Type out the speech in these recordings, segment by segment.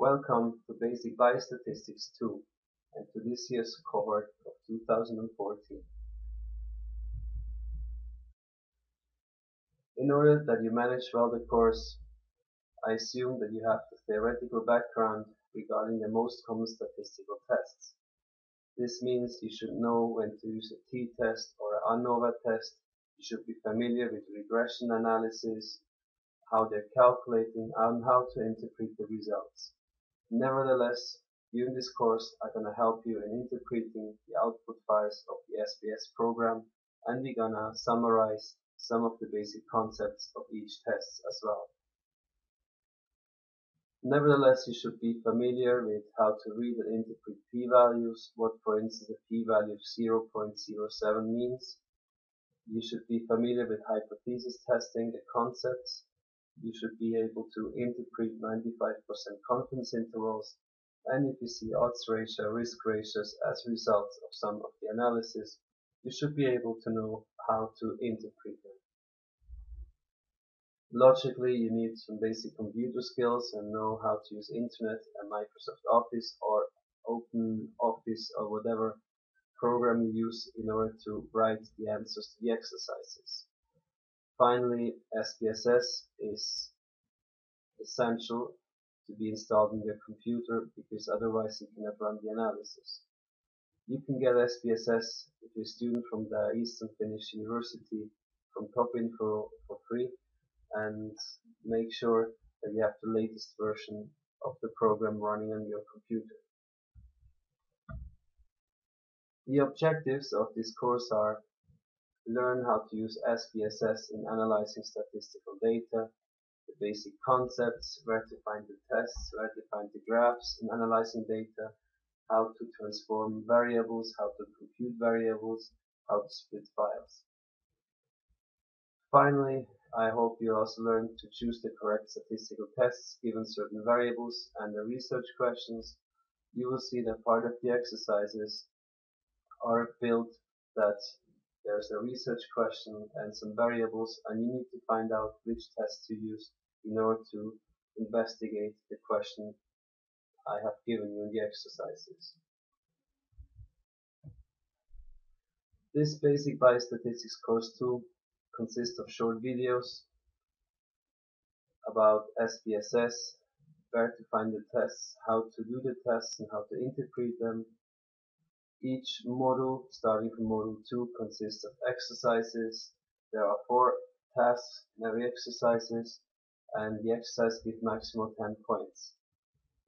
Welcome to Basic Biostatistics 2 and to this year's cohort of 2014. In order that you manage well the course, I assume that you have the theoretical background regarding the most common statistical tests. This means you should know when to use a t-test or an ANOVA test. You should be familiar with regression analysis, how they're calculating, and how to interpret the results. Nevertheless, during this course I'm gonna help you in interpreting the output files of the SBS program, and we're gonna summarize some of the basic concepts of each test as well. Nevertheless, you should be familiar with how to read and interpret p-values, what for instance a p-value of 0.07 means. You should be familiar with hypothesis testing, the concepts. You should be able to interpret 95% confidence intervals, and if you see odds ratio, risk ratios as results of some of the analysis, you should be able to know how to interpret them. Logically, you need some basic computer skills and know how to use Internet and Microsoft Office or Open Office or whatever program you use in order to write the answers to the exercises. Finally, SPSS is essential to be installed in your computer because otherwise you cannot run the analysis. You can get SPSS if you're a student from the Eastern Finnish University from Top Info for free, and make sure that you have the latest version of the program running on your computer. The objectives of this course are: learn how to use SPSS in analyzing statistical data, the basic concepts, where to find the tests, where to find the graphs in analyzing data, how to transform variables, how to compute variables, how to split files. Finally, I hope you also learn to choose the correct statistical tests given certain variables and the research questions. You will see that part of the exercises are built that there's a research question and some variables, and you need to find out which test to use in order to investigate the question I have given you in the exercises. This Basic Biostatistics course 2 consists of short videos about SPSS, where to find the tests, how to do the tests, and how to interpret them. Each module, starting from module 2, consists of exercises. There are 4 tasks in every exercises, and the exercise gives maximum 10 points.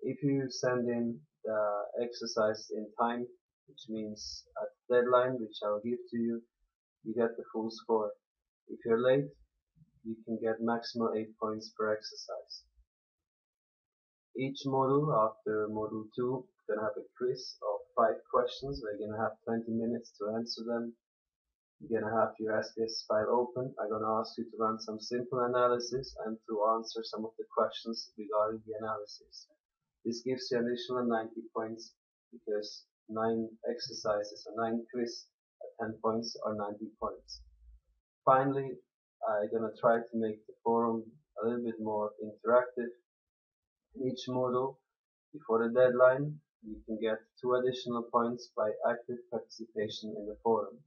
If you send in the exercise in time, which means at the deadline, which I'll give to you, you get the full score. If you're late, you can get maximum 8 points per exercise. Each module, after module 2, gonna have a quiz of 5 questions. We're gonna have 20 minutes to answer them. You're gonna have your SBS file open. I'm gonna ask you to run some simple analysis and to answer some of the questions regarding the analysis. This gives you an additional 90 points because 9 exercises or 9 quiz at 10 points are 90 points. Finally, I'm gonna try to make the forum a little bit more interactive. In each module, before the deadline, you can get 2 additional points by active participation in the forum.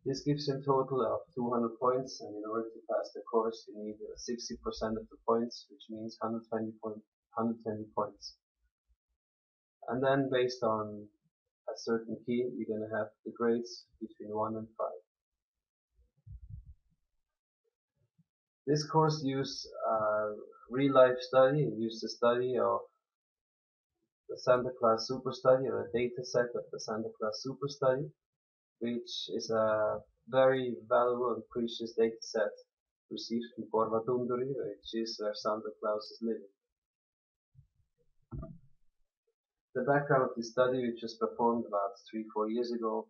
This gives you a total of 200 points, and in order to pass the course you need 60% of the points, which means 120 points. And then based on a certain key, you're going to have the grades between 1 and 5. This course uses a real-life study. It uses a study of the Santa Claus Super Study, or a data set of the Santa Claus Super Study, which is a very valuable and precious data set received from Korvatunduri, which is where Santa Claus is living. The background of this study, which was performed about 3-4 years ago,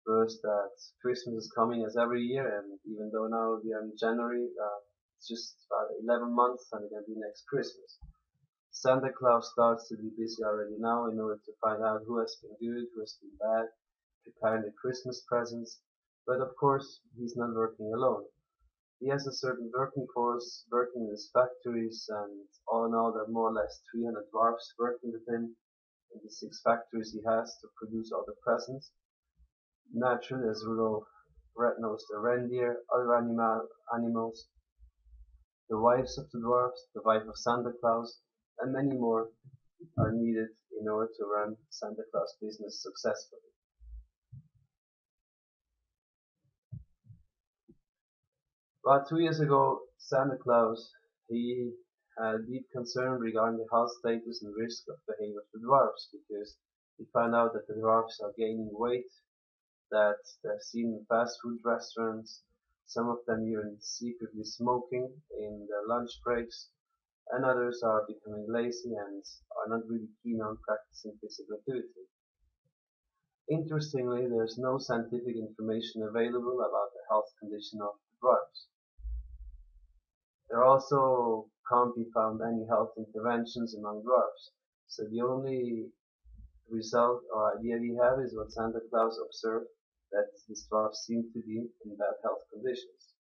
was that Christmas is coming as every year, and even though now we are in January, it's just about 11 months and it's going to be next Christmas. Santa Claus starts to be busy already now in order to find out who has been good, who has been bad, preparing the Christmas presents, but of course he's not working alone. He has a certain working force working in his factories, and all in all there are more or less 300 dwarfs working with him in the 6 factories he has to produce all the presents. Naturally, as Rudolph red-nosed the reindeer, other animals, the wives of the dwarfs, the wife of Santa Claus, and many more are needed in order to run Santa Claus business successfully. About 2 years ago, Santa Claus, he had deep concern regarding the health status and risk of behavior of the dwarfs because he found out that the dwarfs are gaining weight, that they're seen in fast food restaurants, some of them even secretly smoking in their lunch breaks, and others are becoming lazy and are not really keen on practicing physical activity. Interestingly, there is no scientific information available about the health condition of the dwarfs. There also can't be found any health interventions among dwarfs, so the only result or idea we have is what Santa Claus observed, that his dwarfs seem to be in bad health conditions.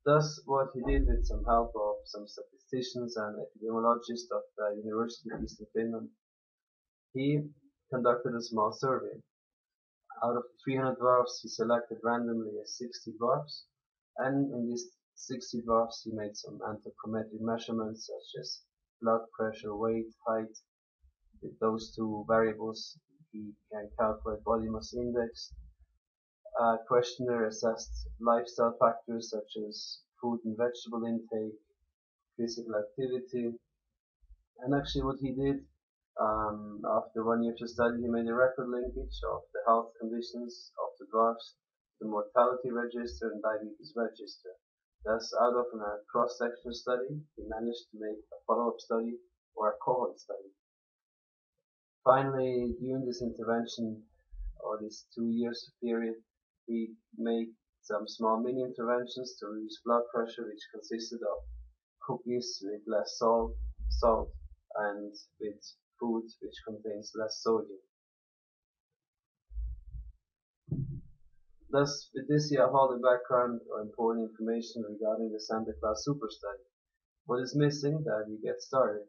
Thus, what he did with some help of some statisticians and epidemiologists of the University of Eastern Finland, he conducted a small survey. Out of the 300 dwarfs, he selected randomly 60 dwarfs, and in these 60 dwarfs he made some anthropometric measurements such as blood pressure, weight, height. With those two variables he can calculate body mass index. A questionnaire assessed lifestyle factors such as food and vegetable intake, physical activity, and actually what he did, after 1 year of study, he made a record linkage of the health conditions of the dwarfs, the mortality register and diabetes register. Thus, out of a cross-sectional study, he managed to make a follow-up study or a cohort study. Finally, during this intervention or this 2 years period, he made some small mini interventions to reduce blood pressure, which consisted of cookies with less salt, and with food which contains less sodium. Thus, with this you have all the background or important information regarding the Santa Claus Super Study. What is missing that you get started?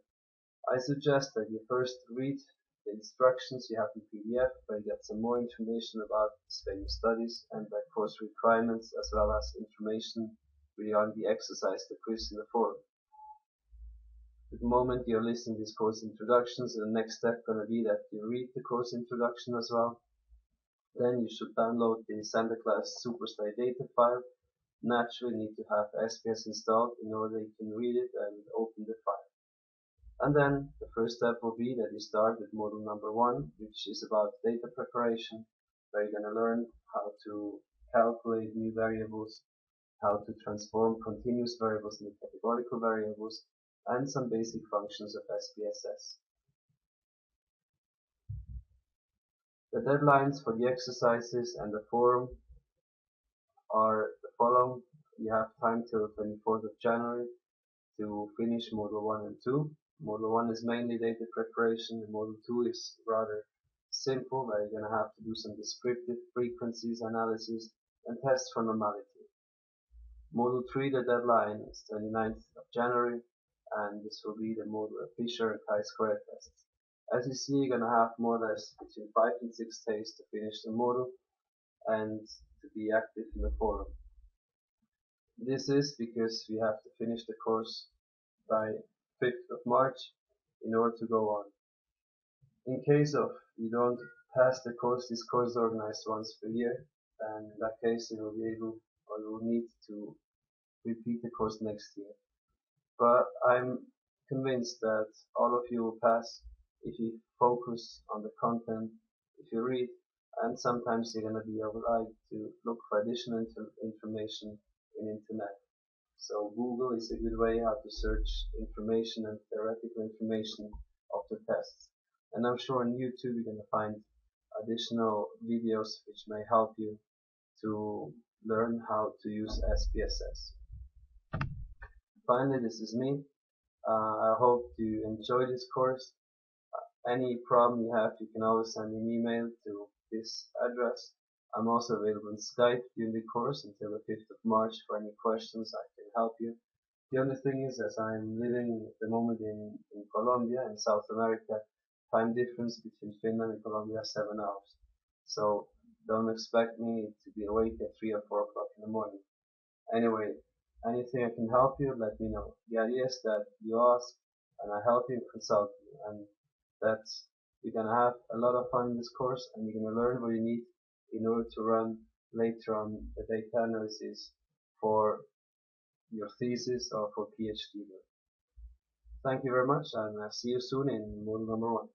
I suggest that you first read the instructions you have in PDF, where you get some more information about these famous studies and the course requirements, as well as information regarding the exercise, the quiz, and the forum. At the moment you're listening to these course introductions, the next step going to be that you read the course introduction as well. Then you should download the Santa Claus Superstar data file. Naturally, you need to have SPS installed in order you can read it and open the file. And then the first step will be that you start with module number 1, which is about data preparation, where you're going to learn how to calculate new variables, how to transform continuous variables into categorical variables, and some basic functions of SPSS. The deadlines for the exercises and the forum are the following. You have time till 24th of January to finish Module 1 and 2. Module 1 is mainly data preparation, and Module 2 is rather simple, where you're going to have to do some descriptive frequencies analysis and tests for normality. Module 3, the deadline is 29th of January, and this will be the module Fisher and chi-square tests. As you see, you're going to have more or less between 5 and 6 days to finish the module and to be active in the forum. This is because we have to finish the course by 5th of March in order to go on. In case of you don't pass the course, this course is organized once per year, and in that case you will be able or you will need to repeat the course next year. But I'm convinced that all of you will pass if you focus on the content, if you read, and sometimes you're going to be obliged to look for additional information in internet. So Google is a good way how to search information and theoretical information of the tests. And I'm sure on YouTube you're going to find additional videos which may help you to learn how to use SPSS. Finally, this is me. I hope you enjoy this course. Any problem you have, you can always send me an email to this address. I'm also available on Skype during the course until the 5th of March for any questions. I can help you. The only thing is, as I'm living at the moment in Colombia, in South America, time difference between Finland and Colombia is 7 hours. So don't expect me to be awake at 3 or 4 o'clock in the morning. Anyway, anything I can help you, let me know. The idea is that you ask and I help you and consult you, and that's you're gonna have a lot of fun in this course, and you're gonna learn what you need in order to run later on the data analysis for your thesis or for PhD work. Thank you very much, and I'll see you soon in module number 1.